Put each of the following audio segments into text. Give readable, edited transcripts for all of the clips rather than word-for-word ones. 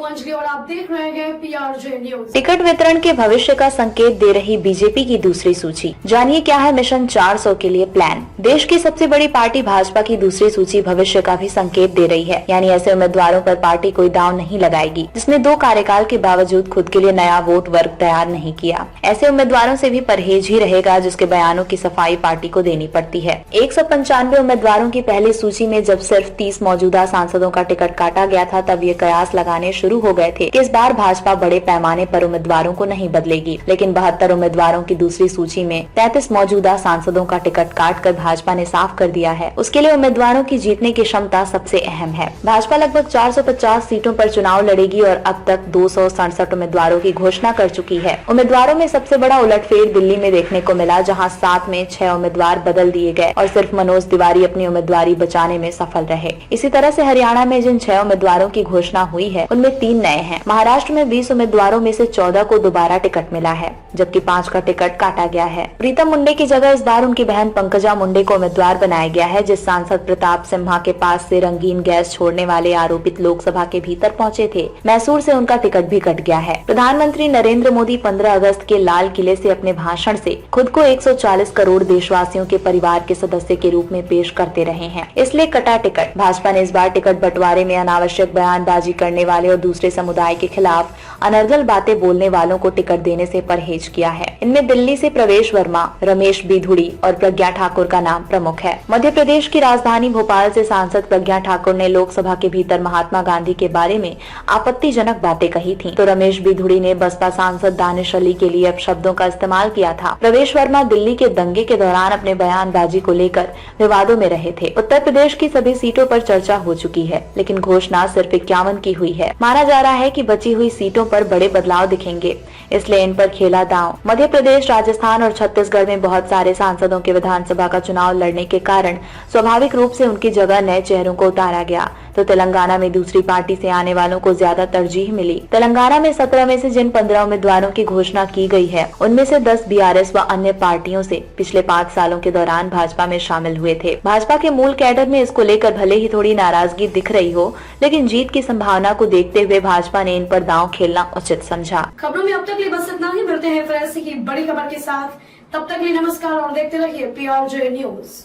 अंजलि और आप देख रहे हैं PRJ न्यूज। टिकट वितरण के भविष्य का संकेत दे रही बीजेपी की दूसरी सूची। जानिए क्या है मिशन 400 के लिए प्लान। देश की सबसे बड़ी पार्टी भाजपा की दूसरी सूची भविष्य का भी संकेत दे रही है, यानी ऐसे उम्मीदवारों पर पार्टी कोई दांव नहीं लगाएगी जिसने 2 कार्यकाल के बावजूद खुद के लिए नया वोट वर्ग तैयार नहीं किया। ऐसे उम्मीदवारों से भी परहेज ही रहेगा जिसके बयानों की सफाई पार्टी को देनी पड़ती है। 195 उम्मीदवारों की पहली सूची में जब सिर्फ 30 मौजूदा सांसदों का टिकट काटा गया था, तब ये कयास लगाने शुरू हो गए थे कि इस बार भाजपा बड़े पैमाने पर उम्मीदवारों को नहीं बदलेगी। लेकिन 72 उम्मीदवारों की दूसरी सूची में 33 मौजूदा सांसदों का टिकट काटकर भाजपा ने साफ कर दिया है। उसके लिए उम्मीदवारों की जीतने की क्षमता सबसे अहम है। भाजपा लगभग 450 सीटों पर चुनाव लड़ेगी और अब तक 267 उम्मीदवारों की घोषणा कर चुकी है। उम्मीदवारों में सबसे बड़ा उलटफेर दिल्ली में देखने को मिला, जहां 7 में 6 उम्मीदवार बदल दिए गए और सिर्फ मनोज तिवारी अपनी उम्मीदवारी बचाने में सफल रहे। इसी तरह से हरियाणा में जिन 6 उम्मीदवारों की घोषणा हुई है उनमें 3 नए हैं। महाराष्ट्र में 20 उम्मीदवारों में से 14 को दोबारा टिकट मिला है, जबकि 5 का टिकट काटा गया है। प्रीतम मुंडे की जगह इस बार उनकी बहन पंकजा मुंडे को उम्मीदवार बनाया गया है, जिस सांसद प्रताप सिम्हा के पास से रंगीन गैस छोड़ने वाले आरोपित लोकसभा के भीतर पहुंचे थे। मैसूर से उनका टिकट भी कट गया है। प्रधानमंत्री नरेंद्र मोदी 15 अगस्त के लाल किले से अपने भाषण से खुद को 140 करोड़ देशवासियों के परिवार के सदस्य के रूप में पेश करते रहे हैं, इसलिए कटा टिकट। भाजपा ने इस बार टिकट बंटवारे में अनावश्यक बयानबाजी करने वाले और दूसरे समुदाय के खिलाफ अनर्गल बातें बोलने वालों को टिकट देने से परहेज किया है। इनमें दिल्ली से प्रवेश वर्मा, रमेश बिधुड़ी और प्रज्ञा ठाकुर का नाम प्रमुख है। मध्य प्रदेश की राजधानी भोपाल से सांसद प्रज्ञा ठाकुर ने लोकसभा के भीतर महात्मा गांधी के बारे में आपत्तिजनक बातें कही थी, तो रमेश बिधुड़ी ने बसपा सांसद दानिश अली के लिए अपशब्दों का इस्तेमाल किया था। प्रवेश वर्मा दिल्ली के दंगे के दौरान अपने बयानबाजी को लेकर विवादों में रहे थे। उत्तर प्रदेश की सभी सीटों पर चर्चा हो चुकी है, लेकिन घोषणा सिर्फ 51 की हुई है। माना जा रहा है कि बची हुई सीटों पर बड़े बदलाव दिखेंगे, इसलिए इन पर खेला दांव। मध्य प्रदेश, राजस्थान और छत्तीसगढ़ में बहुत सारे सांसदों के विधानसभा का चुनाव लड़ने के कारण स्वाभाविक रूप से उनकी जगह नए चेहरों को उतारा गया, तो तेलंगाना में दूसरी पार्टी से आने वालों को ज्यादा तरजीह मिली। तेलंगाना में 17 में से जिन 15 उम्मीदवारों की घोषणा की गई है, उनमें से 10 BRS व अन्य पार्टियों से पिछले 5 सालों के दौरान भाजपा में शामिल हुए थे। भाजपा के मूल कैडर में इसको लेकर भले ही थोड़ी नाराजगी दिख रही हो, लेकिन जीत की संभावना को देखते हुए भाजपा ने इन पर दांव खेलना उचित समझा। खबरों में अब तक लिए बस इतना ही। मिलते हैं फिर ऐसी की बड़ी खबर के साथ। तब तक लिए नमस्कार और देखते रहिए PRJ न्यूज।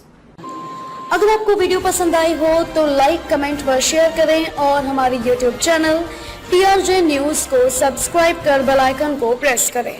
अगर आपको वीडियो पसंद आई हो तो लाइक, कमेंट व शेयर करें और हमारी YouTube चैनल PRJ न्यूज को सब्सक्राइब कर बेल आइकन को प्रेस करें।